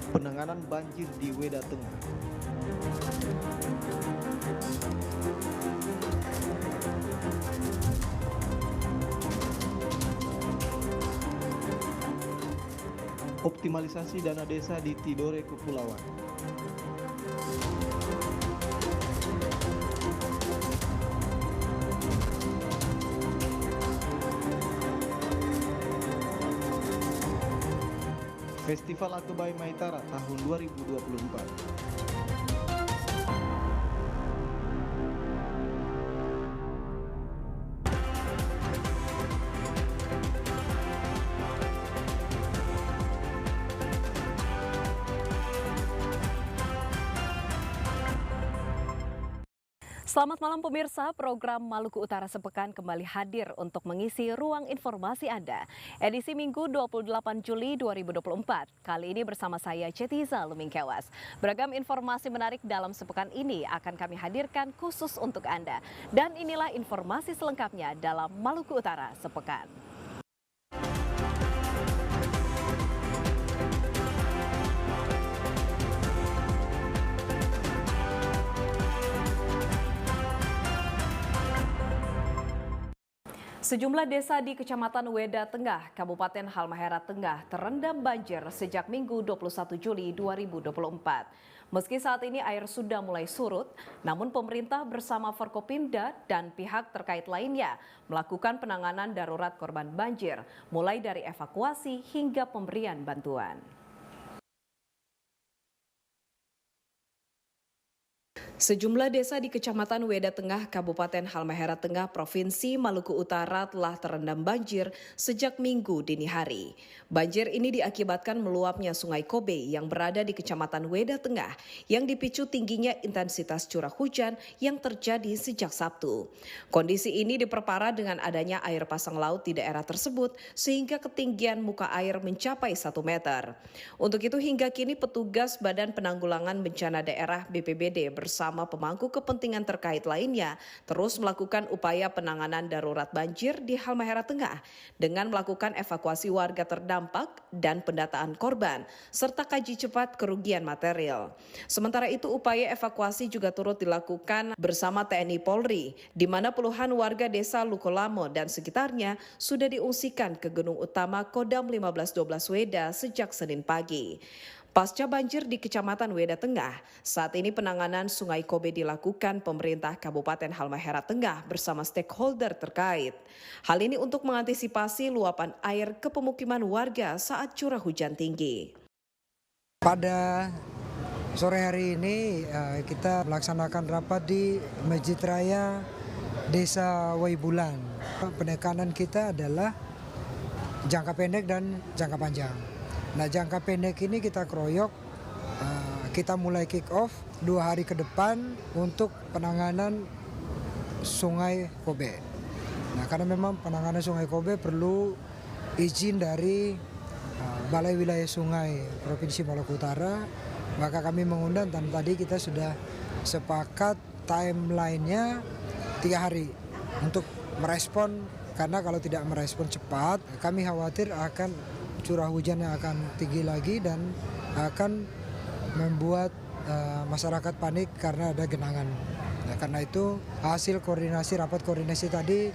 Penanganan banjir di Weda Tengah. Optimalisasi dana desa di Tidore Kepulauan. Festival Akebai Maitara tahun 2024. Selamat malam pemirsa, program Maluku Utara Sepekan kembali hadir untuk mengisi ruang informasi Anda. Edisi Minggu 28 Juli 2024. Kali ini bersama saya Cetiza Lumingkewas. Beragam informasi menarik dalam sepekan ini akan kami hadirkan khusus untuk Anda. Dan inilah informasi selengkapnya dalam Maluku Utara Sepekan. Sejumlah desa di Kecamatan Weda Tengah, Kabupaten Halmahera Tengah terendam banjir sejak Minggu 21 Juli 2024. Meski saat ini air sudah mulai surut, namun pemerintah bersama Forkopimda dan pihak terkait lainnya melakukan penanganan darurat korban banjir, mulai dari evakuasi hingga pemberian bantuan. Sejumlah desa di Kecamatan Weda Tengah, Kabupaten Halmahera Tengah, Provinsi Maluku Utara telah terendam banjir sejak Minggu dini hari. Banjir ini diakibatkan meluapnya Sungai Kobe yang berada di Kecamatan Weda Tengah yang dipicu tingginya intensitas curah hujan yang terjadi sejak Sabtu. Kondisi ini diperparah dengan adanya air pasang laut di daerah tersebut sehingga ketinggian muka air mencapai 1 meter. Untuk itu hingga kini petugas Badan Penanggulangan Bencana Daerah BPBD bersama pemangku kepentingan terkait lainnya terus melakukan upaya penanganan darurat banjir di Halmahera Tengah dengan melakukan evakuasi warga terdampak dan pendataan korban serta kaji cepat kerugian material. Sementara itu upaya evakuasi juga turut dilakukan bersama TNI Polri di mana puluhan warga desa Lukolamo dan sekitarnya sudah diungsikan ke Gedung Utama Kodam 1512 Weda sejak Senin pagi. Pasca banjir di Kecamatan Weda Tengah, saat ini penanganan Sungai Kobe dilakukan pemerintah Kabupaten Halmahera Tengah bersama stakeholder terkait. Hal ini untuk mengantisipasi luapan air ke pemukiman warga saat curah hujan tinggi. Pada sore hari ini kita melaksanakan rapat di Masjid Raya Desa Waibulan. Penekanan kita adalah jangka pendek dan jangka panjang. Nah, jangka pendek ini kita keroyok, kita mulai kick off 2 hari ke depan untuk penanganan Sungai Kobe. Nah, karena memang penanganan Sungai Kobe perlu izin dari Balai Wilayah Sungai Provinsi Maluku Utara, maka kami mengundang dan tadi kita sudah sepakat timeline-nya 3 hari untuk merespon, karena kalau tidak merespon cepat, kami khawatir akan curah hujan yang akan tinggi lagi dan akan membuat masyarakat panik karena ada genangan. Nah, karena itu hasil rapat koordinasi tadi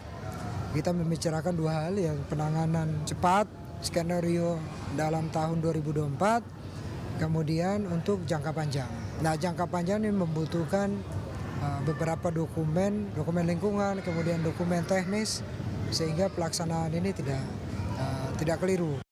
kita membicarakan 2 hal, yang penanganan cepat skenario dalam tahun 2024, kemudian untuk jangka panjang. Nah, jangka panjang ini membutuhkan beberapa dokumen lingkungan, kemudian dokumen teknis sehingga pelaksanaan ini tidak keliru.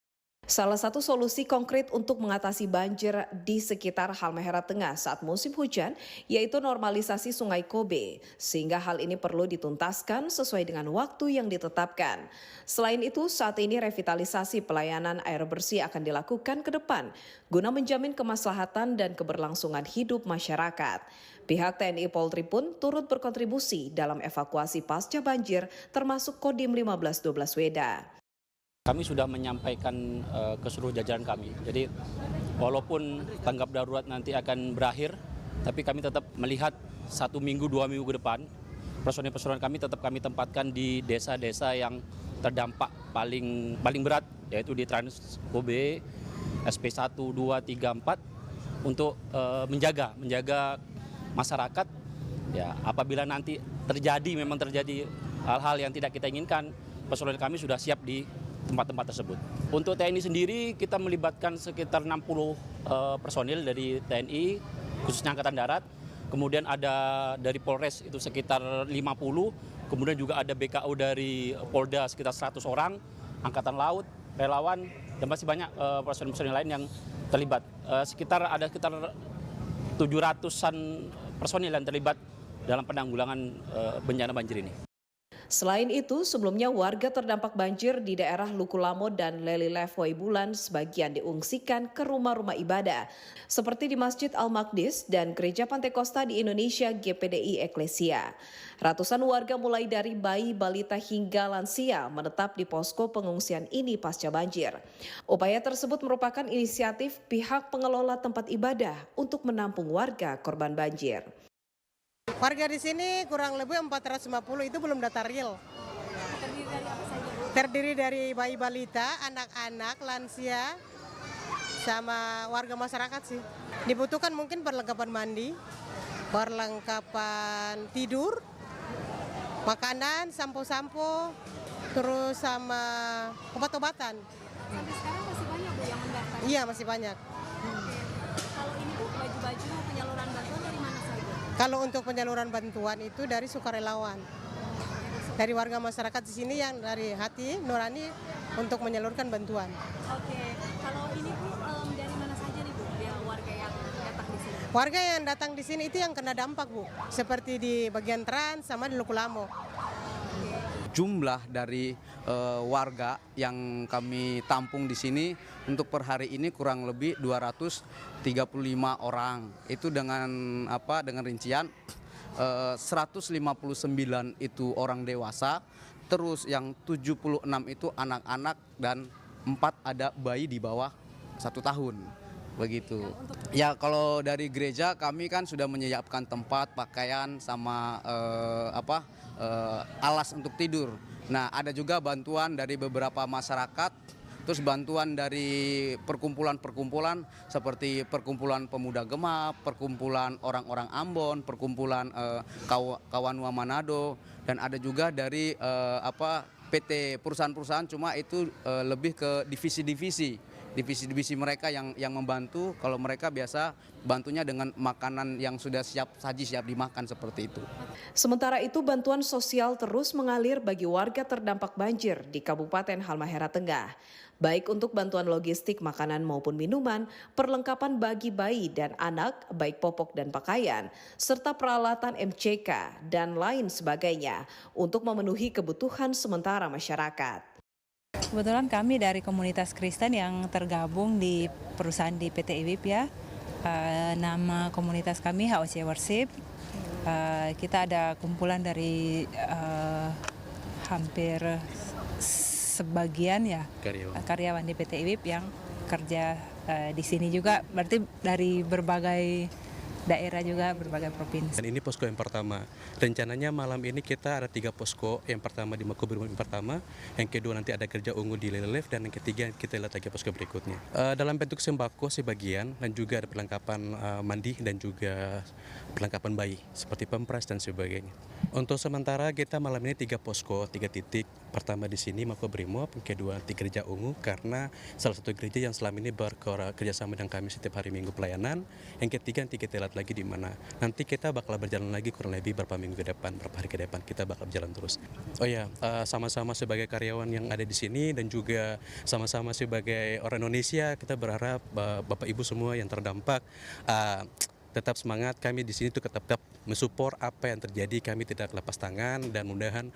Salah satu solusi konkret untuk mengatasi banjir di sekitar Halmahera Tengah saat musim hujan yaitu normalisasi Sungai Kobe, sehingga hal ini perlu dituntaskan sesuai dengan waktu yang ditetapkan. Selain itu, saat ini revitalisasi pelayanan air bersih akan dilakukan ke depan guna menjamin kemaslahatan dan keberlangsungan hidup masyarakat. Pihak TNI Polri pun turut berkontribusi dalam evakuasi pasca banjir termasuk Kodim 1512 Weda. Kami sudah menyampaikan ke seluruh jajaran kami. Jadi walaupun tanggap darurat nanti akan berakhir, tapi kami tetap melihat 1 minggu, 2 minggu ke depan, personil kami tetap kami tempatkan di desa-desa yang terdampak paling berat, yaitu di Trans Kobe, SP1, 2, 3, 4 untuk menjaga masyarakat. Ya, apabila nanti memang terjadi hal-hal yang tidak kita inginkan, personel kami sudah siap di tempat-tempat tersebut. Untuk TNI sendiri kita melibatkan sekitar 60 personil dari TNI, khususnya Angkatan Darat. Kemudian ada dari Polres itu sekitar 50, kemudian juga ada BKU dari Polda sekitar 100 orang, Angkatan Laut, relawan, dan masih banyak personil-personil lain yang terlibat. Ada sekitar 700-an personil yang terlibat dalam penanggulangan bencana banjir ini. Selain itu, sebelumnya warga terdampak banjir di daerah Lukulamo dan Lelilef Waibulan sebagian diungsikan ke rumah-rumah ibadah, seperti di Masjid Al-Maqdis dan Gereja Pantai Kosta di Indonesia GPDI Eklesia. Ratusan warga mulai dari bayi, balita hingga lansia menetap di posko pengungsian ini pasca banjir. Upaya tersebut merupakan inisiatif pihak pengelola tempat ibadah untuk menampung warga korban banjir. Warga di sini kurang lebih 450 itu belum data real. Terdiri dari bayi balita, anak-anak, lansia, sama warga masyarakat sih. Dibutuhkan mungkin perlengkapan mandi, perlengkapan tidur, makanan, sampo-sampo, terus sama obat-obatan. Sampai sekarang masih banyak Bu yang mendaftar? Iya, masih banyak. Kalau ini Bu, baju-baju penyaluran bantuan dari mana saja? Kalau untuk penyaluran bantuan itu dari sukarelawan. Dari warga masyarakat di sini yang dari hati nurani untuk menyalurkan bantuan. Oke, kalau ini Bu dari mana saja nih Bu, ya, warga yang datang di sini? Warga yang datang di sini itu yang kena dampak Bu, seperti di bagian Trans sama di Lukulamo. Jumlah dari warga yang kami tampung di sini untuk per hari ini kurang lebih 235 orang. Itu dengan rincian 159 itu orang dewasa, terus yang 76 itu anak-anak dan 4 ada bayi di bawah 1 tahun. Begitu. Ya, kalau dari gereja kami kan sudah menyiapkan tempat, pakaian sama alas untuk tidur. Nah, ada juga bantuan dari beberapa masyarakat, terus bantuan dari perkumpulan-perkumpulan seperti Perkumpulan Pemuda Gemap, Perkumpulan Orang-orang Ambon, Perkumpulan Kawanua Manado, dan ada juga dari PT perusahaan-perusahaan, cuma itu lebih ke divisi mereka yang membantu. Kalau mereka biasa bantunya dengan makanan yang sudah siap dimakan seperti itu. Sementara itu, bantuan sosial terus mengalir bagi warga terdampak banjir di Kabupaten Halmahera Tengah. Baik untuk bantuan logistik makanan maupun minuman, perlengkapan bagi bayi dan anak, baik popok dan pakaian, serta peralatan MCK dan lain sebagainya untuk memenuhi kebutuhan sementara masyarakat. Kebetulan kami dari komunitas Kristen yang tergabung di perusahaan di PT IWIP ya. Nama komunitas kami HOC Worship. Kita ada kumpulan dari hampir sebagian ya karyawan di PT IWIP yang kerja di sini juga. Berarti dari berbagai daerah juga, berbagai provinsi. Dan ini posko yang pertama. Rencananya malam ini kita ada 3 posko. Yang pertama di Makobrimob yang pertama, yang kedua nanti ada kerja ungu di Lelilef, dan yang ketiga kita lihat lagi posko berikutnya. Dalam bentuk sembako sebagian, dan juga ada perlengkapan mandi dan juga perlengkapan bayi seperti pampers dan sebagainya. Untuk sementara kita malam ini 3 posko, 3 titik. Pertama di sini Makobrimob, yang kedua di Gereja Ungu karena salah satu gereja yang selama ini bekerjasama dengan kami setiap hari Minggu pelayanan. Yang ketiga nanti kita lihat lagi di mana. Nanti kita bakal berjalan lagi kurang lebih berapa minggu ke depan, berapa hari ke depan kita bakal berjalan terus. Oh ya, sama-sama sebagai karyawan yang ada di sini dan juga sama-sama sebagai orang Indonesia, kita berharap Bapak Ibu semua yang terdampak tetap semangat. Kami di sini tuh tetap mensupport apa yang terjadi. Kami tidak lepas tangan dan mudah-mudahan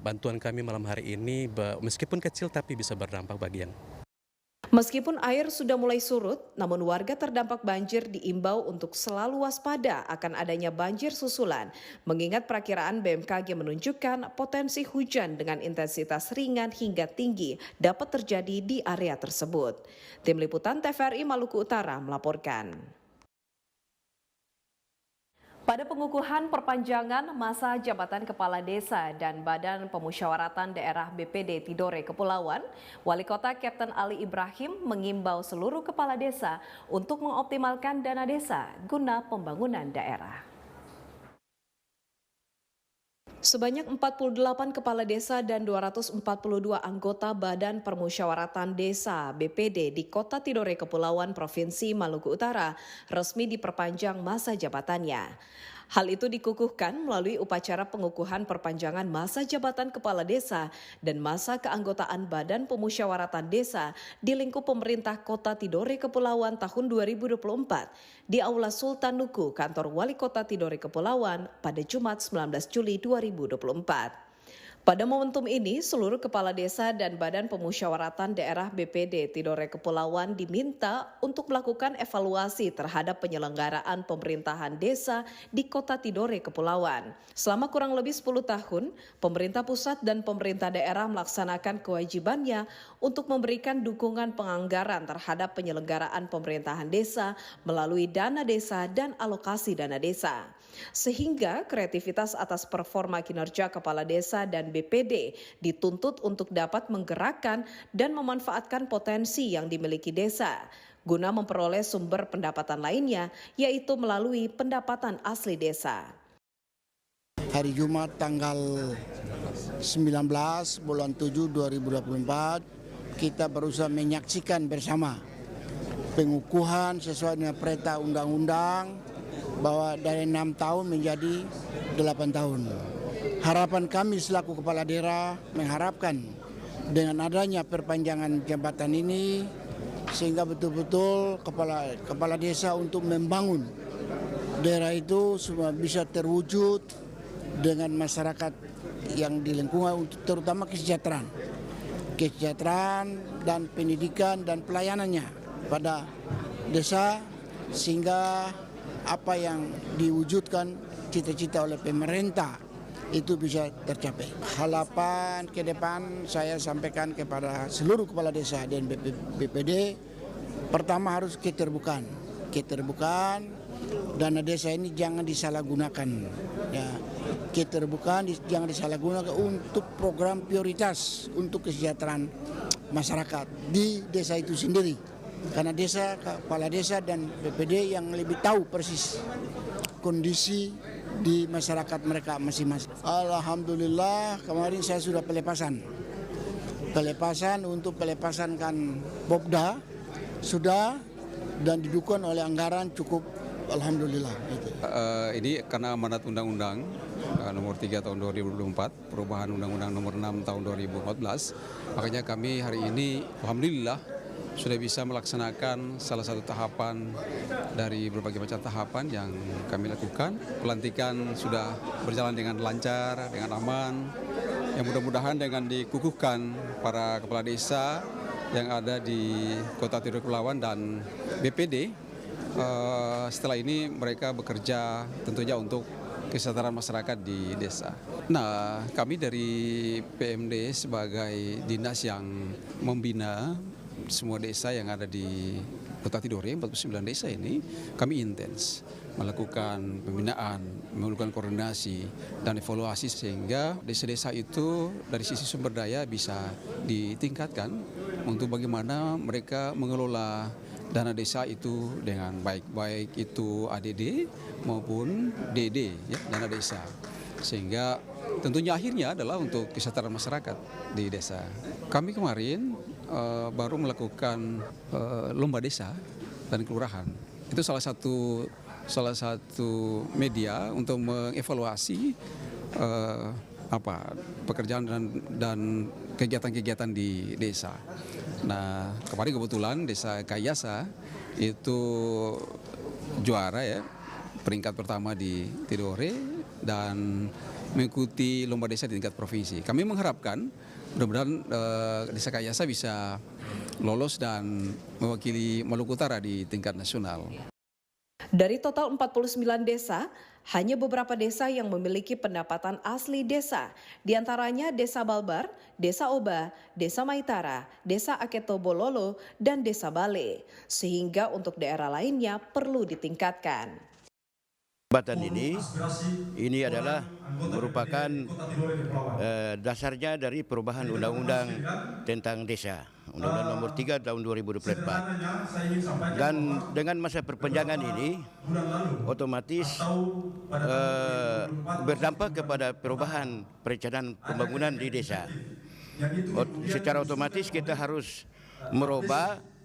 bantuan kami malam hari ini meskipun kecil tapi bisa berdampak bagian. Meskipun air sudah mulai surut, namun warga terdampak banjir diimbau untuk selalu waspada akan adanya banjir susulan, mengingat perakiraan BMKG menunjukkan potensi hujan dengan intensitas ringan hingga tinggi dapat terjadi di area tersebut. Tim Liputan TVRI Maluku Utara melaporkan. Pada pengukuhan perpanjangan masa jabatan Kepala Desa dan Badan Pemusyawaratan Daerah BPD Tidore Kepulauan, Wali Kota Kapten Ali Ibrahim mengimbau seluruh kepala desa untuk mengoptimalkan dana desa guna pembangunan daerah. Sebanyak 48 kepala desa dan 242 anggota Badan Permusyawaratan Desa BPD di Kota Tidore Kepulauan Provinsi Maluku Utara resmi diperpanjang masa jabatannya. Hal itu dikukuhkan melalui upacara pengukuhan perpanjangan masa jabatan kepala desa dan masa keanggotaan Badan Pemusyawaratan Desa di lingkup pemerintah Kota Tidore Kepulauan tahun 2024 di Aula Sultan Nuku, kantor Wali Kota Tidore Kepulauan pada Jumat 19 Juli 2024. Pada momentum ini, seluruh kepala desa dan Badan Pemusyawaratan Daerah BPD Tidore Kepulauan diminta untuk melakukan evaluasi terhadap penyelenggaraan pemerintahan desa di Kota Tidore Kepulauan. Selama kurang lebih 10 tahun, pemerintah pusat dan pemerintah daerah melaksanakan kewajibannya untuk memberikan dukungan penganggaran terhadap penyelenggaraan pemerintahan desa melalui dana desa dan alokasi dana desa. Sehingga kreativitas atas performa kinerja kepala desa dan BPD dituntut untuk dapat menggerakkan dan memanfaatkan potensi yang dimiliki desa guna memperoleh sumber pendapatan lainnya, yaitu melalui pendapatan asli desa. Hari Jumat tanggal 19 bulan 7 2024 kita berusaha menyaksikan bersama pengukuhan sesuai dengan perintah undang-undang bahwa dari 6 tahun menjadi 8 tahun. Harapan kami selaku kepala daerah mengharapkan dengan adanya perpanjangan jabatan ini sehingga betul-betul kepala desa untuk membangun daerah itu semua bisa terwujud dengan masyarakat yang di lingkungan, terutama kesejahteraan dan pendidikan dan pelayanannya pada desa sehingga apa yang diwujudkan cita-cita oleh pemerintah itu bisa tercapai. Harapan ke depan saya sampaikan kepada seluruh kepala desa dan BPD, pertama harus keterbukaan. Dana desa ini jangan disalahgunakan. Ya, keterbukaan jangan disalahgunakan untuk program prioritas untuk kesejahteraan masyarakat di desa itu sendiri. Karena kepala desa dan BPD yang lebih tahu persis kondisi di masyarakat mereka masing-masing. Alhamdulillah kemarin saya sudah pelepasan untuk pelepasankan Bobda sudah dan didukung oleh anggaran cukup. Alhamdulillah. Ini karena amanat undang-undang nomor 3 tahun 2024, perubahan undang-undang nomor 6 tahun 2014, makanya kami hari ini alhamdulillah sudah bisa melaksanakan salah satu tahapan dari berbagai macam tahapan yang kami lakukan. Pelantikan sudah berjalan dengan lancar, dengan aman. Yang mudah-mudahan dengan dikukuhkan para kepala desa yang ada di Kota Tidore Kepulauan dan BPD, setelah ini mereka bekerja tentunya untuk kesejahteraan masyarakat di desa. Nah, kami dari PMD sebagai dinas yang membina semua desa yang ada di Kota Tidore, 49 desa ini, kami intens melakukan pembinaan, melakukan koordinasi dan evaluasi sehingga desa-desa itu dari sisi sumber daya bisa ditingkatkan untuk bagaimana mereka mengelola dana desa itu dengan baik itu ADD maupun DD, ya, dana desa. Sehingga tentunya akhirnya adalah untuk kesejahteraan masyarakat di desa. Kami kemarin baru melakukan lomba desa dan kelurahan. Itu salah satu media untuk mengevaluasi pekerjaan dan kegiatan-kegiatan di desa. Nah, kemarin kebetulan desa Kayasa itu juara ya, peringkat pertama di Tidore dan mengikuti lomba desa di tingkat provinsi. Kami mengharapkan mudah-mudahan desa Kayasa bisa lolos dan mewakili Maluku Utara di tingkat nasional. Dari total 49 desa, hanya beberapa desa yang memiliki pendapatan asli desa, diantaranya Desa Balbar, Desa Oba, Desa Maitara, Desa Aketobololo, dan Desa Bale. Sehingga untuk daerah lainnya perlu ditingkatkan. Jabatan ini adalah merupakan dasarnya dari perubahan undang-undang tentang desa, Undang-Undang Nomor 3 Tahun 2024. Dan dengan masa perpanjangan ini, otomatis berdampak kepada perubahan perencanaan pembangunan di desa. Secara otomatis kita harus merubah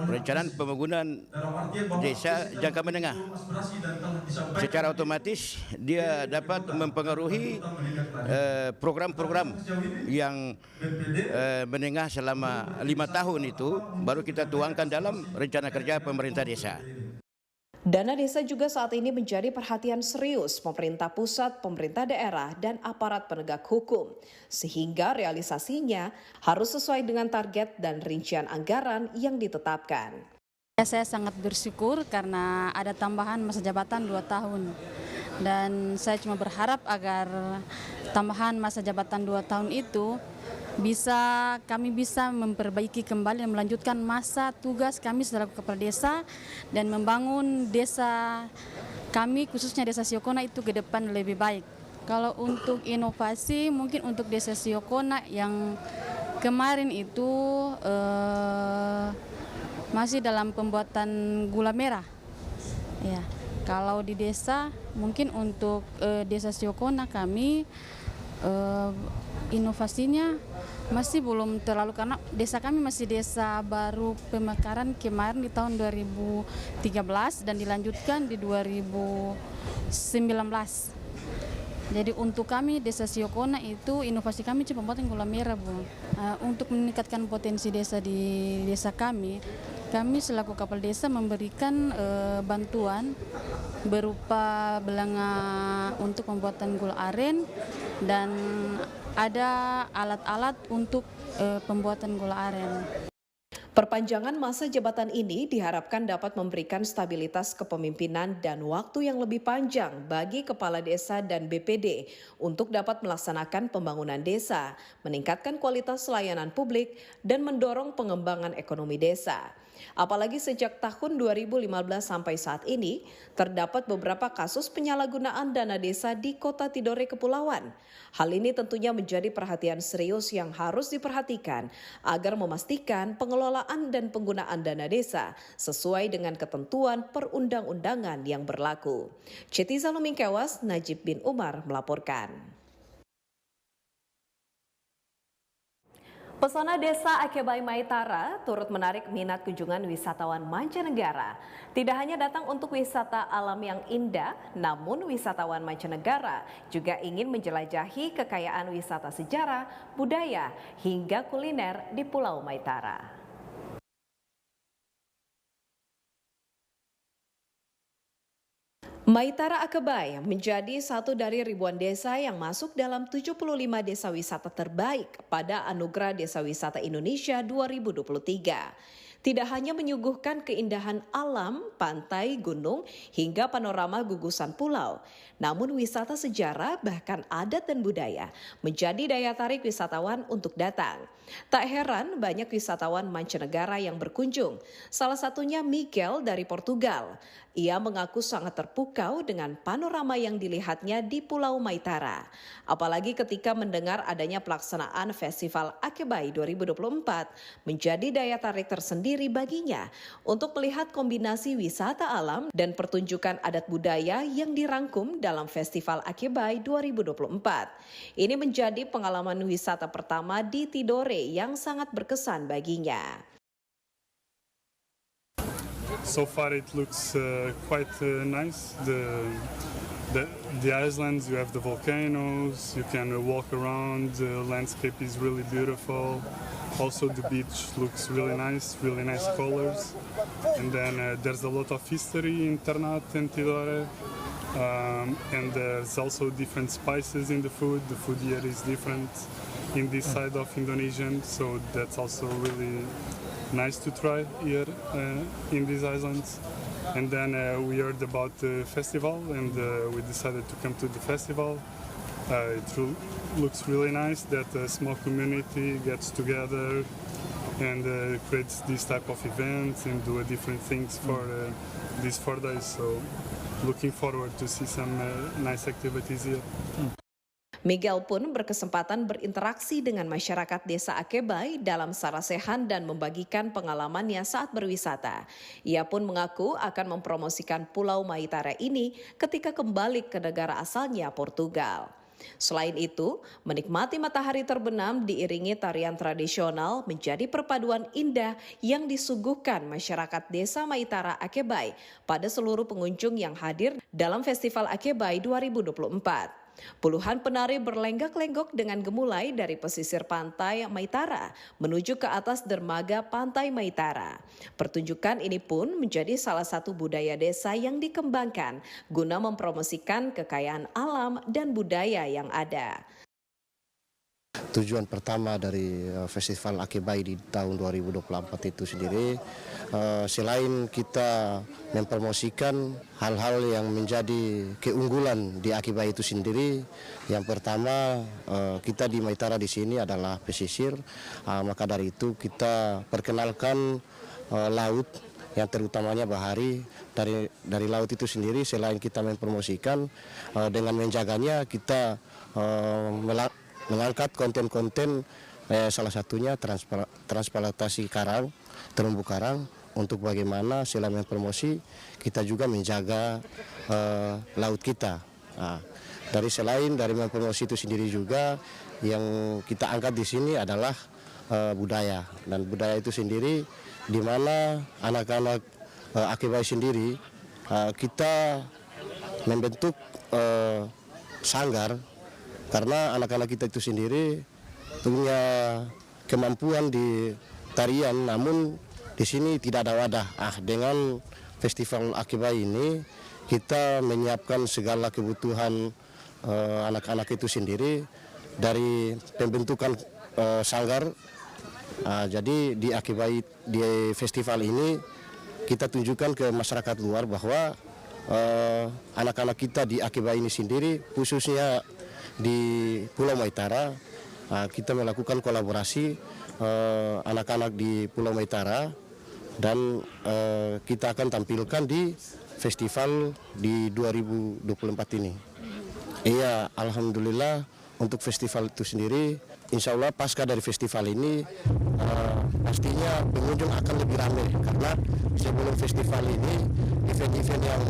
perencanaan pembangunan desa jangka menengah. Secara otomatis dia dapat mempengaruhi program-program yang menengah selama 5 tahun itu baru kita tuangkan dalam rencana kerja pemerintah desa. Dana desa juga saat ini menjadi perhatian serius pemerintah pusat, pemerintah daerah, dan aparat penegak hukum. Sehingga realisasinya harus sesuai dengan target dan rincian anggaran yang ditetapkan. Saya sangat bersyukur karena ada tambahan masa jabatan 2 tahun. Dan saya cuma berharap agar tambahan masa jabatan 2 tahun itu kami bisa memperbaiki kembali dan melanjutkan masa tugas kami selaku kepala desa dan membangun desa kami khususnya desa Siokona itu ke depan lebih baik. Kalau untuk inovasi mungkin untuk desa Siokona yang kemarin itu masih dalam pembuatan gula merah. Ya, kalau di desa mungkin untuk desa Siokona kami inovasinya masih belum terlalu karena desa kami masih desa baru pemekaran kemarin di tahun 2013 dan dilanjutkan di 2019. Jadi untuk kami desa Siokona itu inovasi kami cuma pembuatan gula merah, Bu. Untuk meningkatkan potensi desa di desa kami selaku kepala desa memberikan bantuan berupa belanga untuk pembuatan gula aren dan ada alat-alat untuk pembuatan gula aren. Perpanjangan masa jabatan ini diharapkan dapat memberikan stabilitas kepemimpinan dan waktu yang lebih panjang bagi kepala desa dan BPD untuk dapat melaksanakan pembangunan desa, meningkatkan kualitas layanan publik, dan mendorong pengembangan ekonomi desa. Apalagi sejak tahun 2015 sampai saat ini, terdapat beberapa kasus penyalahgunaan dana desa di Kota Tidore Kepulauan. Hal ini tentunya menjadi perhatian serius yang harus diperhatikan agar memastikan pengelolaan dan penggunaan dana desa sesuai dengan ketentuan perundang-undangan yang berlaku. Cetiza Lumingkewas, Najib bin Umar melaporkan. Pesona Desa Akebai Maitara turut menarik minat kunjungan wisatawan mancanegara. Tidak hanya datang untuk wisata alam yang indah, namun wisatawan mancanegara juga ingin menjelajahi kekayaan wisata sejarah, budaya, hingga kuliner di Pulau Maitara. Maitara Akebai menjadi satu dari ribuan desa yang masuk dalam 75 desa wisata terbaik pada Anugerah Desa Wisata Indonesia 2023. Tidak hanya menyuguhkan keindahan alam, pantai, gunung, hingga panorama gugusan pulau, namun wisata sejarah bahkan adat dan budaya menjadi daya tarik wisatawan untuk datang. Tak heran banyak wisatawan mancanegara yang berkunjung, salah satunya Miguel dari Portugal. Ia mengaku sangat terpukau dengan panorama yang dilihatnya di Pulau Maitara. Apalagi ketika mendengar adanya pelaksanaan Festival Akebai 2024 menjadi daya tarik tersendiri baginya untuk melihat kombinasi wisata alam dan pertunjukan adat budaya yang dirangkum dalam Festival Akebai 2024. Ini menjadi pengalaman wisata pertama di Tidore yang sangat berkesan baginya. So far it looks quite nice. The islands, you have the volcanoes, you can walk around, the landscape is really beautiful. Also the beach looks really nice colors. And then there's a lot of history in Ternate and Tidore. And there's also different spices in the food. The food here is different in this side of Indonesian, so that's also really nice to try here in these islands. And then we heard about the festival and we decided to come to the festival. It looks really nice that a small community gets together and creates this type of events and do different things for these 4 days. So looking forward to see some nice activities here. Miguel pun berkesempatan berinteraksi dengan masyarakat desa Akebay dalam sarasehan dan membagikan pengalamannya saat berwisata. Ia pun mengaku akan mempromosikan Pulau Maitara ini ketika kembali ke negara asalnya Portugal. Selain itu, menikmati matahari terbenam diiringi tarian tradisional menjadi perpaduan indah yang disuguhkan masyarakat desa Maitara Akebay pada seluruh pengunjung yang hadir dalam Festival Akebay 2024. Puluhan penari berlenggak-lenggok dengan gemulai dari pesisir pantai Maitara menuju ke atas dermaga Pantai Maitara. Pertunjukan ini pun menjadi salah satu budaya desa yang dikembangkan guna mempromosikan kekayaan alam dan budaya yang ada. Tujuan pertama dari Festival Akebay di tahun 2024 itu sendiri, selain kita mempromosikan hal-hal yang menjadi keunggulan di Akebay itu sendiri, yang pertama kita di Maitara di sini adalah pesisir, maka dari itu kita perkenalkan laut yang terutamanya bahari. Dari laut itu sendiri, selain kita mempromosikan, dengan menjaganya kita mengangkat konten-konten, salah satunya transplantasi karang, terumbu karang, untuk bagaimana selain mempromosi kita juga menjaga laut kita. Dari mempromosi itu sendiri juga yang kita angkat di sini adalah budaya, dan budaya itu sendiri di mana anak-anak Akebay sendiri kita membentuk sanggar. Karena anak-anak kita itu sendiri punya kemampuan di tarian, namun di sini tidak ada wadah. Dengan Festival Akebay ini kita menyiapkan segala kebutuhan anak-anak itu sendiri dari pembentukan sanggar. Jadi di Akebay, di festival ini kita tunjukkan ke masyarakat luar bahwa anak-anak kita di Akebay ini sendiri, khususnya di Pulau Maitara, kita melakukan kolaborasi anak-anak di Pulau Maitara, dan kita akan tampilkan di festival di 2024 ini. Iya, alhamdulillah untuk festival itu sendiri, insya Allah pasca dari festival ini pastinya pengunjung akan lebih ramai, karena sebelum festival ini event-event yang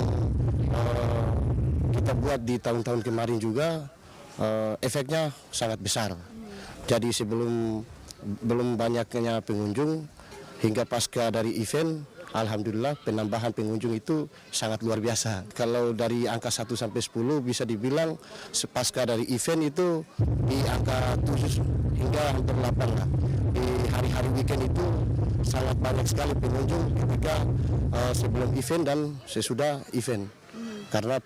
kita buat di tahun-tahun kemarin juga efeknya sangat besar. Jadi belum banyaknya pengunjung, hingga pasca dari event, alhamdulillah penambahan pengunjung itu sangat luar biasa. Kalau dari angka 1 sampai 10 bisa dibilang pasca dari event itu di angka 7 hingga hampir 8 lah. Di hari-hari weekend itu sangat banyak sekali pengunjung ketika sebelum event dan sesudah event. Karena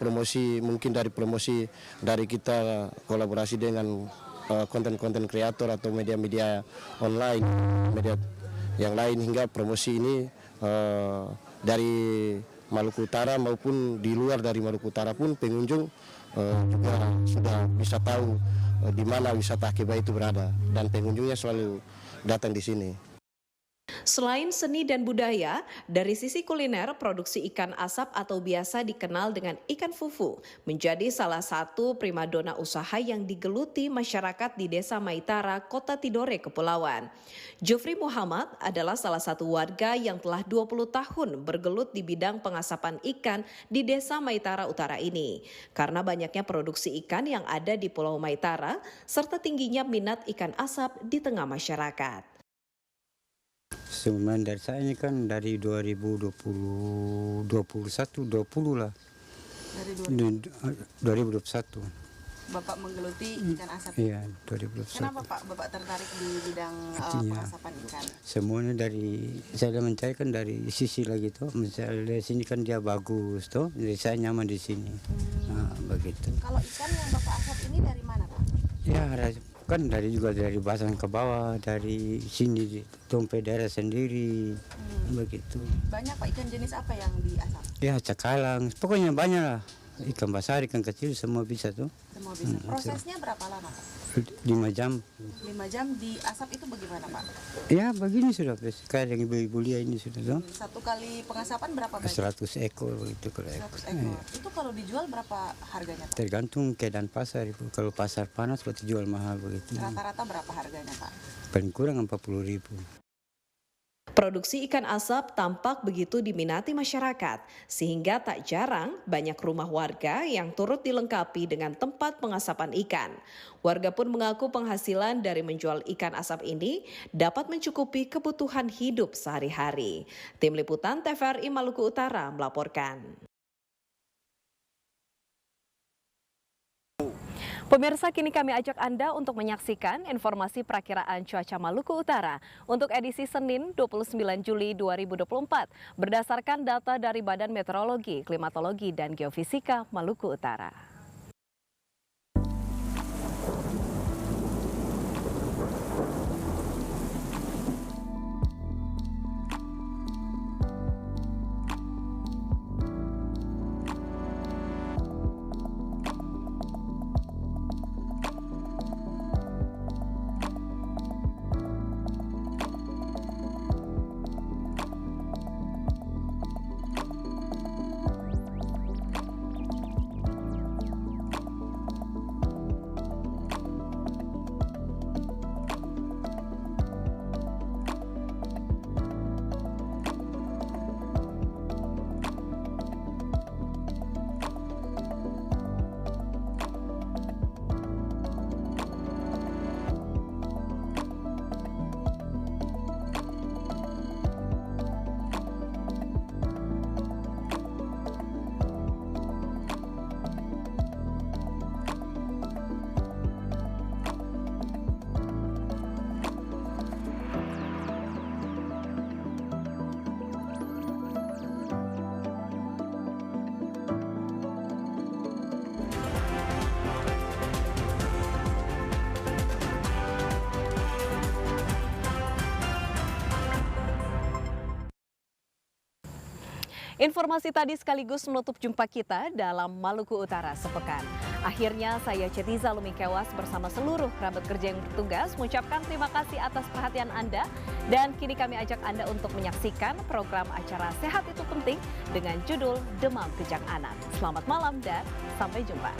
mungkin dari promosi dari kita kolaborasi dengan konten-konten kreator atau media-media online, media yang lain, hingga promosi ini dari Maluku Utara maupun di luar dari Maluku Utara pun pengunjung juga sudah bisa tahu di mana wisata Akebay itu berada, dan pengunjungnya selalu datang di sini. Selain seni dan budaya, dari sisi kuliner, produksi ikan asap atau biasa dikenal dengan ikan fufu menjadi salah satu primadona usaha yang digeluti masyarakat di Desa Maitara, Kota Tidore, Kepulauan. Jofri Muhammad adalah salah satu warga yang telah 20 tahun bergelut di bidang pengasapan ikan di Desa Maitara Utara ini. Karena banyaknya produksi ikan yang ada di Pulau Maitara, serta tingginya minat ikan asap di tengah masyarakat. Sebenarnya dari saya ini kan dari 2020 lah. Dari 2021. Bapak menggeluti ikan asap. Iya, 2021. Kenapa Pak Bapak tertarik di bidang pengasapan ikan? Semuanya dari saya mencari kan dari sisi lagi tuh. Misalnya di sini kan dia bagus tuh, jadi saya nyaman di sini. Nah, begitu. Kalau ikan yang Bapak asap ini dari mana Pak? Ya, kan dari Basan ke bawah, dari sini di dompet daerah sendiri, begitu. Banyak Pak, ikan jenis apa yang diasap? Ya, cakalang, pokoknya banyak lah. Ikan besar, ikan kecil semua bisa tuh. Semua bisa. Prosesnya berapa lama, Pak? 5 jam. 5 jam di asap itu bagaimana, Pak? Ya begini sudah, kayak yang ibu-ibu lihat ini sudah tuh. Satu kali pengasapan berapa banyak? 100 ekor begitu kalau 100 ekor. Itu kalau dijual berapa harganya, Pak? Tergantung keadaan pasar ibu. Kalau pasar panas berarti jual mahal begitu. Rata-rata berapa harganya, Pak? Paling kurang 40.000. Produksi ikan asap tampak begitu diminati masyarakat, sehingga tak jarang banyak rumah warga yang turut dilengkapi dengan tempat pengasapan ikan. Warga pun mengaku penghasilan dari menjual ikan asap ini dapat mencukupi kebutuhan hidup sehari-hari. Tim Liputan TVRI Maluku Utara melaporkan. Pemirsa, kini kami ajak Anda untuk menyaksikan informasi perakiraan cuaca Maluku Utara untuk edisi Senin 29 Juli 2024 berdasarkan data dari Badan Meteorologi, Klimatologi, dan Geofisika Maluku Utara. Informasi tadi sekaligus menutup jumpa kita dalam Maluku Utara sepekan. Akhirnya saya Cetiza Lumikewas bersama seluruh kerabat kerja yang bertugas mengucapkan terima kasih atas perhatian Anda. Dan kini kami ajak Anda untuk menyaksikan program acara Sehat Itu Penting dengan judul Demam Kejang Anak. Selamat malam dan sampai jumpa.